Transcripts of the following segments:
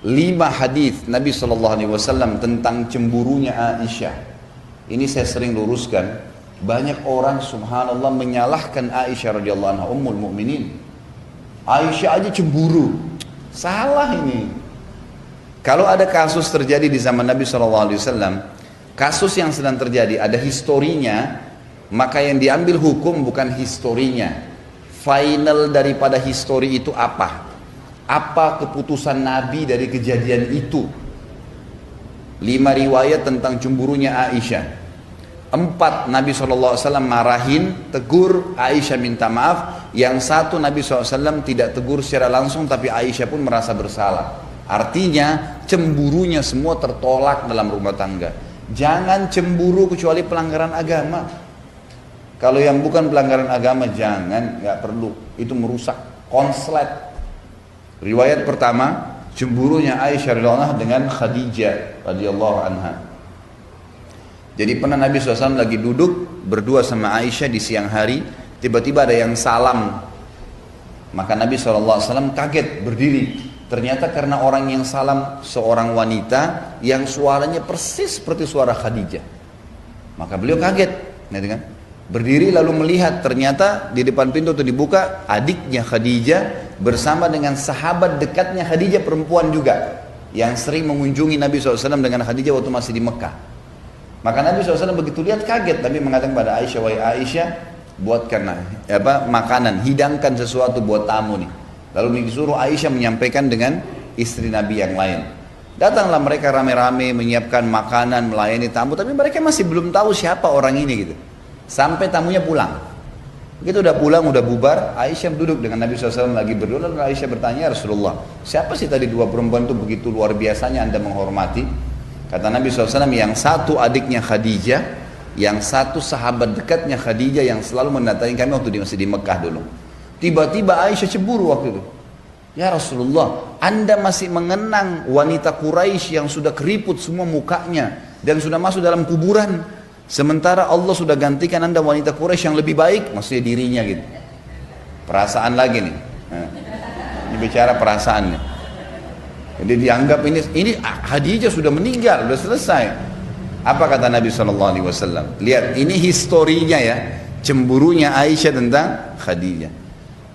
5 hadis Nabi SAW tentang cemburunya Aisyah. Ini saya sering luruskan. Banyak orang subhanallah menyalahkan Aisyah radhiyallahu anha, ummul mukminin. Aisyah aja cemburu. Salah ini. Kalau ada kasus terjadi di zaman Nabi SAW, kasus yang sedang terjadi ada historinya, maka yang diambil hukum bukan historinya. Final daripada histori itu apa? Apa keputusan Nabi dari kejadian itu? 5 riwayat tentang cemburunya Aisyah. 4 Nabi SAW marahin, tegur, Aisyah minta maaf. Yang 1 Nabi SAW tidak tegur secara langsung, tapi Aisyah pun merasa bersalah. Artinya cemburunya semua tertolak dalam rumah tangga. Jangan cemburu kecuali pelanggaran agama. Kalau yang bukan pelanggaran agama jangan, nggak perlu. Itu merusak konslet. Riwayat pertama, cemburunya Aisyah radhiyallahu anha dengan Khadijah radhiyallahu anha. Jadi pernah Nabi SAW lagi duduk berdua sama Aisyah di siang hari, tiba-tiba ada yang salam. Maka Nabi SAW kaget berdiri. Ternyata karena orang yang salam seorang wanita yang suaranya persis seperti suara Khadijah. Maka beliau kaget, gitu kan? Berdiri lalu melihat, ternyata di depan pintu itu dibuka, adiknya Khadijah bersama dengan sahabat dekatnya Khadijah perempuan juga, yang sering mengunjungi Nabi SAW dengan Khadijah waktu masih di Mekah. Maka Nabi SAW begitu lihat kaget, tapi mengatakan pada Aisyah, wahai Aisyah, buatkan makanan, hidangkan sesuatu buat tamu nih. Lalu disuruh Aisyah menyampaikan dengan istri Nabi yang lain. Datanglah mereka rame-rame menyiapkan makanan, melayani tamu, tapi mereka masih belum tahu siapa orang ini gitu. Sampai tamunya pulang. Begitu udah pulang, udah bubar, Aisyah duduk dengan Nabi SAW lagi berdua. Lalu Aisyah bertanya, Rasulullah, siapa sih tadi 2 perempuan itu begitu luar biasanya Anda menghormati? Kata Nabi SAW, yang satu adiknya Khadijah, yang satu sahabat dekatnya Khadijah yang selalu mendatangi kami waktu masih di Mekah dulu. Tiba-tiba Aisyah cemburu waktu itu. Ya Rasulullah, Anda masih mengenang wanita Quraisy yang sudah keriput semua mukanya dan sudah masuk dalam kuburan. Sementara Allah sudah gantikan Anda wanita Quraisy yang lebih baik, maksudnya dirinya gitu. Perasaan lagi nih. Ini bicara perasaan nih. Jadi dianggap ini Khadijah sudah meninggal, sudah selesai. Apa kata Nabi SAW? Lihat, ini historinya ya, cemburunya Aisyah tentang Khadijah.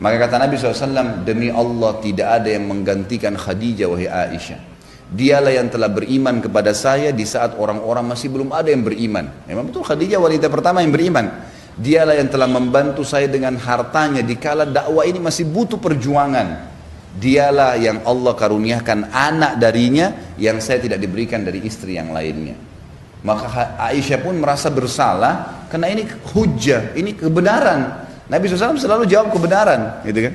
Maka kata Nabi SAW, demi Allah tidak ada yang menggantikan Khadijah wahai Aisyah. Dialah yang telah beriman kepada saya di saat orang-orang masih belum ada yang beriman. Memang betul Khadijah wanita pertama yang beriman. Dialah yang telah membantu saya dengan hartanya dikala dakwah ini masih butuh perjuangan. Dialah yang Allah karuniakan anak darinya yang saya tidak diberikan dari istri yang lainnya. Maka Aisyah pun merasa bersalah karena ini hujjah, ini kebenaran. Nabi SAW selalu jawab kebenaran, gitu kan?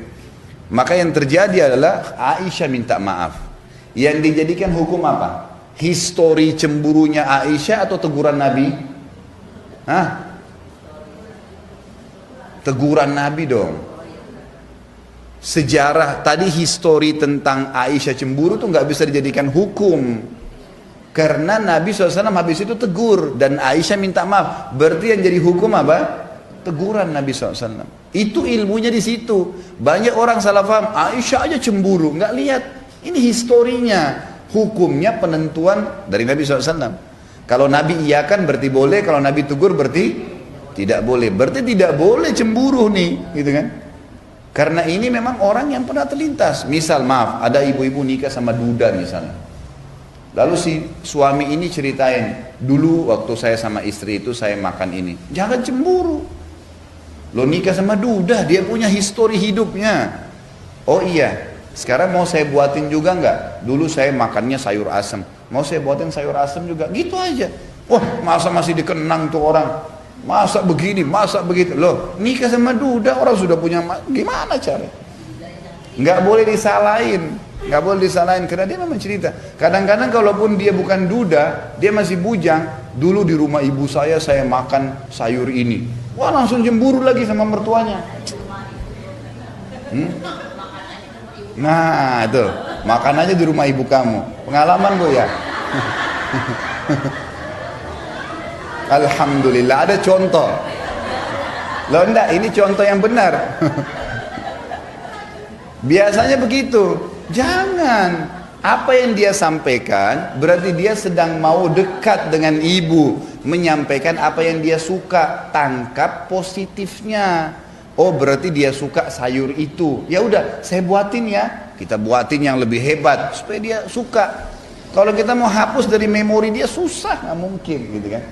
Maka yang terjadi adalah Aisyah minta maaf. Yang dijadikan hukum apa? Histori cemburunya Aisyah atau teguran Nabi? Hah? Teguran Nabi dong. Sejarah tadi histori tentang Aisyah cemburu tuh nggak bisa dijadikan hukum. Karena Nabi SAW habis itu tegur dan Aisyah minta maaf. Berarti yang jadi hukum apa? Teguran Nabi SAW. Itu ilmunya di situ. Banyak orang salah paham. Aisyah aja cemburu, nggak lihat. Ini historinya, hukumnya penentuan dari Nabi SAW. Kalau Nabi iyakan berarti boleh, kalau Nabi tegur berarti tidak boleh. Berarti tidak boleh cemburu nih, gitu kan? Karena ini memang orang yang pernah terlintas. Misal maaf, ada ibu-ibu nikah sama duda misalnya. Lalu si suami ini ceritain, dulu waktu saya sama istri itu saya makan ini. Jangan cemburu. Lo nikah sama duda, dia punya histori hidupnya. Oh iya. Sekarang mau saya buatin juga enggak? Dulu saya makannya sayur asem. Mau saya buatin sayur asem juga? Gitu aja. Wah, masa masih dikenang tuh orang? Masa begini, masa begitu? Loh, nikah sama duda orang sudah punya, gimana cara? Enggak boleh disalahin. Enggak boleh disalahin karena dia memang cerita. Kadang-kadang kalaupun dia bukan duda, dia masih bujang. Dulu di rumah ibu saya makan sayur ini. Wah, langsung cemburu lagi sama mertuanya. Nah itu, makan aja di rumah ibu kamu. Pengalaman Bu ya. Alhamdulillah ada contoh. Loh enggak, ini contoh yang benar. Biasanya begitu. Jangan. Apa yang dia sampaikan berarti dia sedang mau dekat dengan ibu, menyampaikan apa yang dia suka. Tangkap positifnya. Oh, berarti dia suka sayur itu. Ya udah, saya buatin ya. Kita buatin yang lebih hebat supaya dia suka. Kalau kita mau hapus dari memori dia susah, nggak mungkin, gitu kan?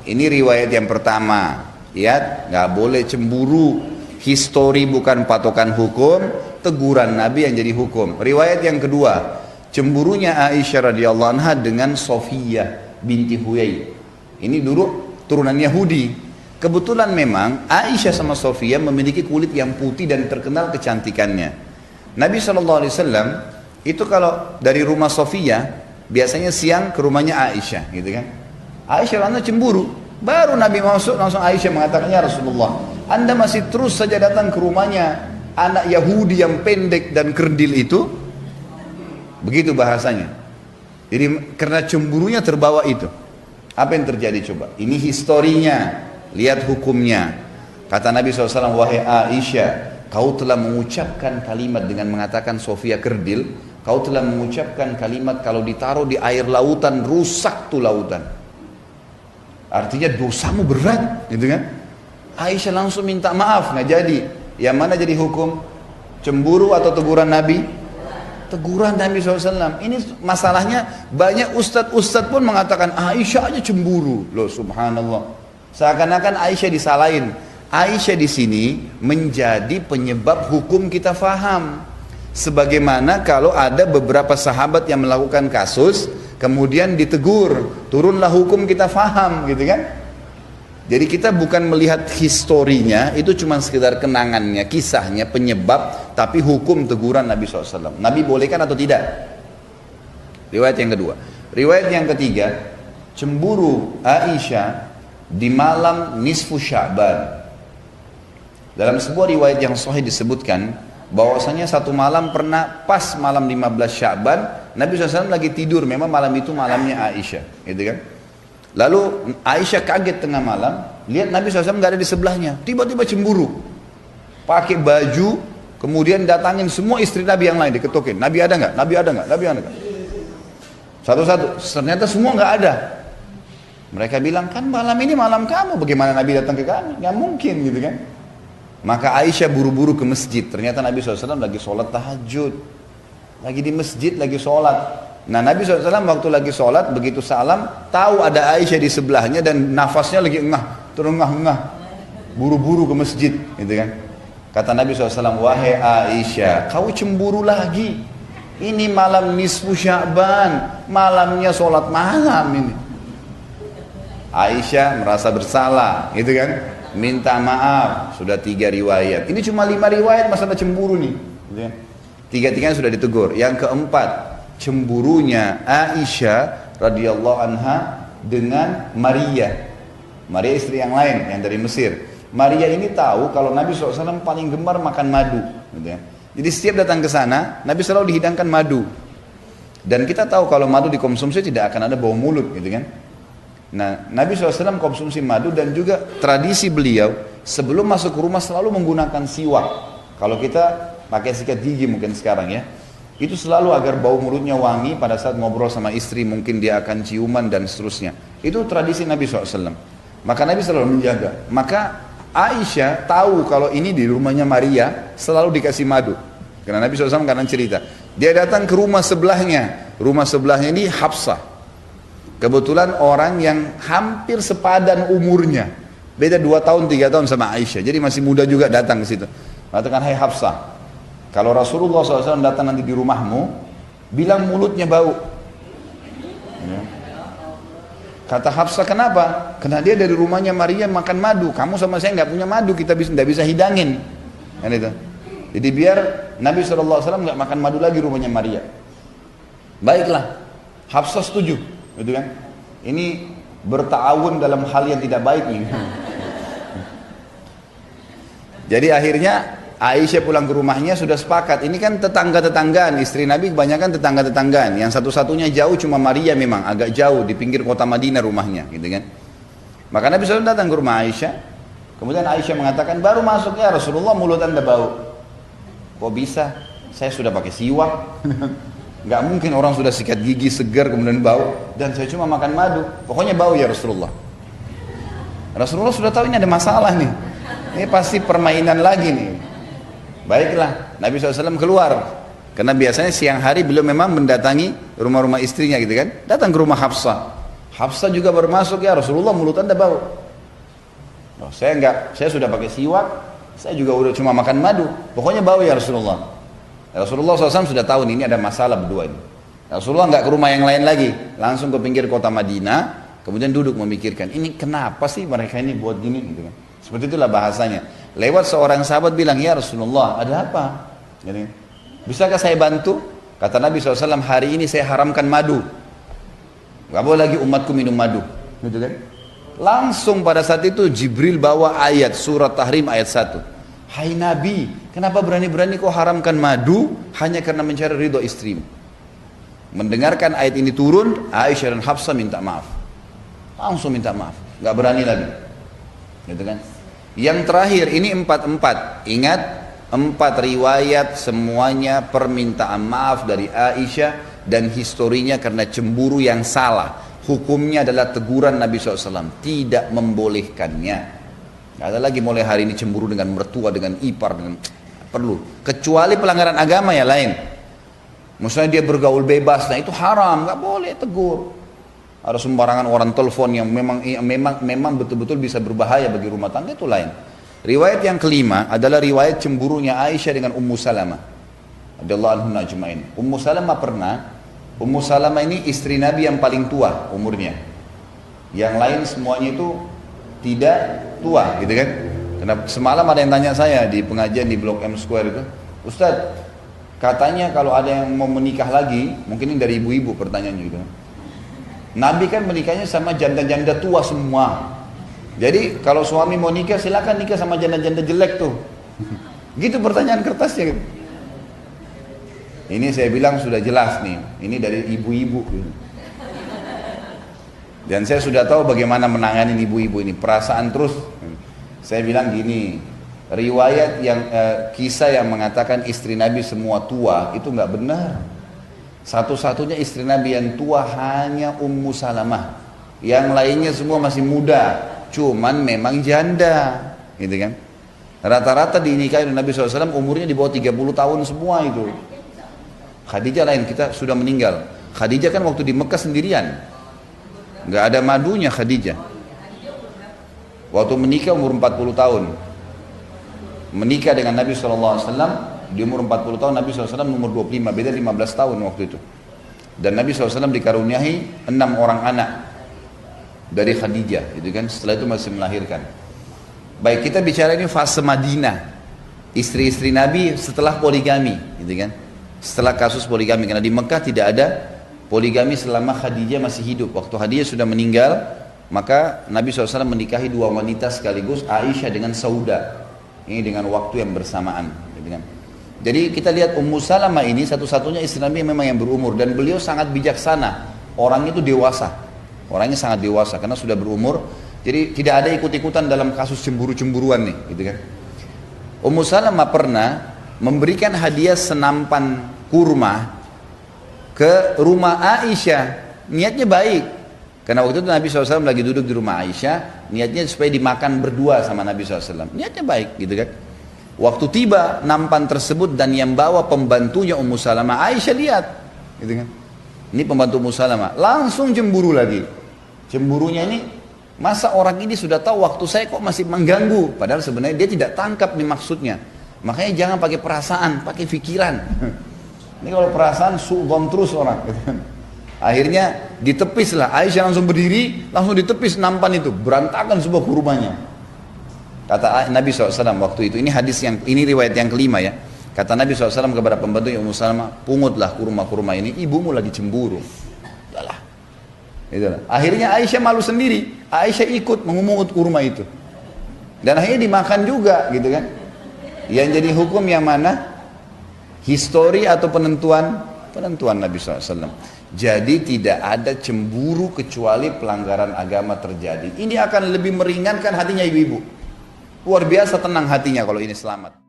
Ini riwayat yang pertama. Ya, nggak boleh cemburu. Histori bukan patokan hukum, teguran Nabi yang jadi hukum. Riwayat yang kedua, cemburunya Aisyah radhiyallahu anha dengan Sofiyah binti Huyai. Ini dulu turunan Yahudi. Kebetulan memang Aisyah sama Sofiyah memiliki kulit yang putih dan terkenal kecantikannya. Nabi SAW itu kalau dari rumah Sofiyah biasanya siang ke rumahnya Aisyah, gitu kan? Aisyah radhiyallahu anha cemburu. Baru Nabi masuk langsung Aisyah mengatakan, ya Rasulullah, Anda masih terus saja datang ke rumahnya anak Yahudi yang pendek dan kerdil itu. Begitu bahasanya. Jadi karena cemburunya terbawa itu. Apa yang terjadi coba? Ini historinya. Lihat hukumnya. Kata Nabi SAW, wahai Aisyah, kau telah mengucapkan kalimat dengan mengatakan Sofia kerdil. Kau telah mengucapkan kalimat kalau ditaruh di air lautan, rusak tuh lautan. Artinya dosamu berat, gitu kan? Aisyah langsung minta maaf, nggak jadi. Yang mana jadi hukum? Cemburu atau teguran Nabi? Teguran Nabi SAW. Ini masalahnya banyak ustadz-ustadz pun mengatakan Aisyah aja cemburu. Loh, subhanallah. Seakan-akan Aisyah disalahin. Aisyah di sini menjadi penyebab hukum kita faham. Sebagaimana kalau ada beberapa sahabat yang melakukan kasus, kemudian ditegur, turunlah hukum kita faham, gitu kan? Jadi kita bukan melihat historinya, itu cuma sekedar kenangannya, kisahnya, penyebab, tapi hukum teguran Nabi SAW. Nabi bolehkan atau tidak? Riwayat yang kedua. Riwayat yang ketiga, cemburu Aisyah di malam nisfu Sya'ban. Dalam sebuah riwayat yang sahih disebutkan, bahwasanya satu malam pernah pas malam 15 Sya'ban, Nabi SAW lagi tidur, memang malam itu malamnya Aisyah, gitu kan? Lalu Aisyah kaget tengah malam, lihat Nabi SAW nggak ada di sebelahnya, tiba-tiba cemburu, pakai baju, kemudian datangin semua istri Nabi yang lain, diketukin, Nabi ada nggak? Nabi ada nggak? Nabi ada nggak? Satu-satu, ternyata semua nggak ada. Mereka bilang, kan malam ini malam kamu, bagaimana Nabi datang ke kami? Nggak mungkin, gitu kan? Maka Aisyah buru-buru ke masjid. Ternyata Nabi SAW lagi sholat tahajud. Lagi di masjid, lagi sholat. Nah Nabi SAW waktu lagi sholat, begitu salam, tahu ada Aisyah di sebelahnya dan nafasnya lagi engah, terengah-engah. Buru-buru ke masjid, gitu kan. Kata Nabi SAW, wahai Aisyah, kau cemburu lagi. Ini malam nisfu Sya'ban, malamnya sholat malam ini. Aisyah merasa bersalah, gitu kan. Minta maaf, sudah 3 riwayat. Ini cuma 5 riwayat masalah cemburu nih. Tiga-tiganya sudah ditegur. Yang keempat, cemburunya Aisyah radhiyallahu anha dengan Maria. Maria istri yang lain, yang dari Mesir. Maria ini tahu kalau Nabi SAW paling gemar makan madu. Jadi setiap datang ke sana, Nabi selalu dihidangkan madu. Dan kita tahu kalau madu dikonsumsi tidak akan ada bau mulut, gitu kan. Nah, Nabi SAW konsumsi madu dan juga tradisi beliau sebelum masuk ke rumah selalu menggunakan siwak. Kalau kita pakai sikat gigi mungkin sekarang ya, itu selalu agar bau mulutnya wangi pada saat ngobrol sama istri, mungkin dia akan ciuman dan seterusnya. Itu tradisi Nabi SAW. Maka Nabi selalu menjaga. Maka Aisyah tahu kalau ini di rumahnya Maria selalu dikasih madu. Karena Nabi SAW kadang cerita, dia datang ke rumah sebelahnya. Rumah sebelahnya ini Hafsah. Kebetulan orang yang hampir sepadan umurnya, beda 2 tahun 3 tahun sama Aisyah, jadi masih muda juga datang ke situ. Katakan, hai Hafsah, kalau Rasulullah SAW datang nanti di rumahmu, bilang mulutnya bau. Ya. Kata Hafsah, kenapa? Karena dia dari rumahnya Maria makan madu, kamu sama saya nggak punya madu, kita tidak bisa hidangin. Kan itu. Jadi biar Nabi SAW nggak makan madu lagi rumahnya Maria. Baiklah, Hafsah setuju. Gitu kan? Ini bertawun dalam hal yang tidak baik ini. Jadi akhirnya Aisyah pulang ke rumahnya sudah sepakat. Ini kan tetangga-tetanggaan, istri Nabi kebanyakan tetangga-tetanggaan. Yang satu-satunya jauh cuma Maria, memang agak jauh di pinggir kota Madinah rumahnya, gitu kan. Maka Nabi SAW datang ke rumah Aisyah. Kemudian Aisyah mengatakan, baru masuk ya Rasulullah mulut anda bau. Kok bisa? Saya sudah pakai siwak. Nggak mungkin orang sudah sikat gigi segar kemudian bau, dan saya cuma makan madu, pokoknya bau ya Rasulullah. Rasulullah sudah tahu ini ada masalah nih, ini pasti permainan lagi nih. Baiklah, Nabi SAW keluar. Karena biasanya siang hari beliau memang mendatangi rumah-rumah istrinya gitu kan. Datang ke rumah Hafsah. Hafsah juga baru masuk, ya Rasulullah mulut anda bau. Oh, saya enggak, saya sudah pakai siwak, saya juga udah cuma makan madu. Pokoknya bau ya Rasulullah. Rasulullah SAW sudah tahu ini ada masalah berdua ini. Rasulullah enggak ke rumah yang lain lagi, langsung ke pinggir kota Madinah, kemudian duduk memikirkan, ini kenapa sih mereka ini buat gini gitu kan. Seperti itulah bahasanya. Lewat seorang sahabat bilang, ya Rasulullah ada apa? Jadi, bisakah saya bantu? Kata Nabi SAW, hari ini saya haramkan madu. Gak boleh lagi umatku minum madu. Gitu kan? Langsung pada saat itu Jibril bawa ayat surat Tahrim ayat 1. Hai Nabi, kenapa berani-berani kau haramkan madu hanya karena mencari ridho istrimu? Mendengarkan ayat ini turun, Aisyah dan Hafsah minta maaf. Langsung minta maaf. Gak berani lagi. Gitu kan? Yang terakhir ini 4 Ingat, 4 riwayat semuanya permintaan maaf dari Aisyah dan historinya karena cemburu yang salah. Hukumnya adalah teguran Nabi SAW, tidak membolehkannya. Gak ada lagi mulai hari ini cemburu dengan mertua, dengan ipar, dengan perlu. Kecuali pelanggaran agama ya lain. Misalnya dia bergaul bebas, nah itu haram, gak boleh tegur. Ada sembarangan orang telepon yang memang betul-betul bisa berbahaya bagi rumah tangga, itu lain. Riwayat yang kelima adalah riwayat cemburunya Aisyah dengan Ummu Salamah radhiyallahu anha ajma'in. Ummu Salamah ini istri Nabi yang paling tua umurnya. Yang lain semuanya itu tidak tua, gitu kan? Karena semalam ada yang tanya saya di pengajian di Blok M Square itu, Ustaz, katanya kalau ada yang mau menikah lagi, mungkin ini dari ibu-ibu pertanyaannya gitu. Nabi kan menikahnya sama janda-janda tua semua. Jadi kalau suami mau nikah silakan nikah sama janda-janda jelek tuh. Gitu pertanyaan kertasnya. Ini saya bilang sudah jelas nih. Ini dari ibu-ibu. Dan saya sudah tahu bagaimana menangani ibu-ibu ini. Perasaan terus. Saya bilang gini. Riwayat yang kisah yang mengatakan istri Nabi semua tua itu nggak benar. Satu-satunya istri Nabi yang tua hanya Ummu Salamah. Yang lainnya semua masih muda, cuman memang janda, gitu kan? Rata-rata dinikahi oleh Nabi SAW umurnya di bawah 30 tahun semua itu. Khadijah lain, kita sudah meninggal. Khadijah kan waktu di Mekah sendirian, nggak ada madunya Khadijah. Waktu menikah umur 40 tahun. Menikah dengan Nabi SAW di umur 40 tahun, Nabi SAW umur 25, beda 15 tahun waktu itu. Dan Nabi SAW dikaruniai 6 orang anak dari Khadijah, gitu kan? Setelah itu masih melahirkan. Baik, kita bicara ini fase Madinah, istri-istri Nabi setelah poligami, gitu kan? Setelah kasus poligami, karena di Mekah tidak ada poligami selama Khadijah masih hidup. Waktu Khadijah sudah meninggal, maka Nabi SAW menikahi 2 wanita sekaligus, Aisyah dengan Sauda. Ini dengan waktu yang bersamaan, gitu kan? Jadi kita lihat Ummu Salamah ini satu-satunya istri Nabi memang yang berumur, dan beliau sangat bijaksana. Orangnya itu dewasa. Orangnya sangat dewasa karena sudah berumur. Jadi tidak ada ikut-ikutan dalam kasus cemburu-cemburuan nih, gitu kan. Ummu Salamah pernah memberikan hadiah senampan kurma ke rumah Aisyah. Niatnya baik. Karena waktu itu Nabi SAW lagi duduk di rumah Aisyah, niatnya supaya dimakan berdua sama Nabi SAW. Niatnya baik, gitu kan. Waktu tiba nampan tersebut dan yang bawa pembantunya Ummu Salamah, Aisyah lihat, gitu kan. Ini pembantu Ummu Salamah, langsung cemburu lagi. Cemburunya ini, masa orang ini sudah tahu waktu saya kok masih mengganggu, padahal sebenarnya dia tidak tangkap nih maksudnya. Makanya jangan pakai perasaan, pakai pikiran. Ini kalau perasaan suudzon terus orang, gitu kan. Akhirnya ditepis lah, Aisyah langsung berdiri, langsung ditepis nampan itu, berantakan sebuah kurmanya. Kata Nabi SAW waktu itu, ini hadis yang, ini riwayat yang kelima ya. Kata Nabi SAW kepada pembantu Ummu Salamah, pungutlah kurma-kurma ini, ibumu lagi cemburu. Udahlah. Itulah. Akhirnya Aisyah malu sendiri, Aisyah ikut mengumungut kurma itu. Dan akhirnya dimakan juga, gitu kan. Yang jadi hukum yang mana? Histori atau penentuan Nabi SAW. Jadi tidak ada cemburu kecuali pelanggaran agama terjadi. Ini akan lebih meringankan hatinya ibu-ibu. Luar biasa tenang hatinya kalau ini selamat.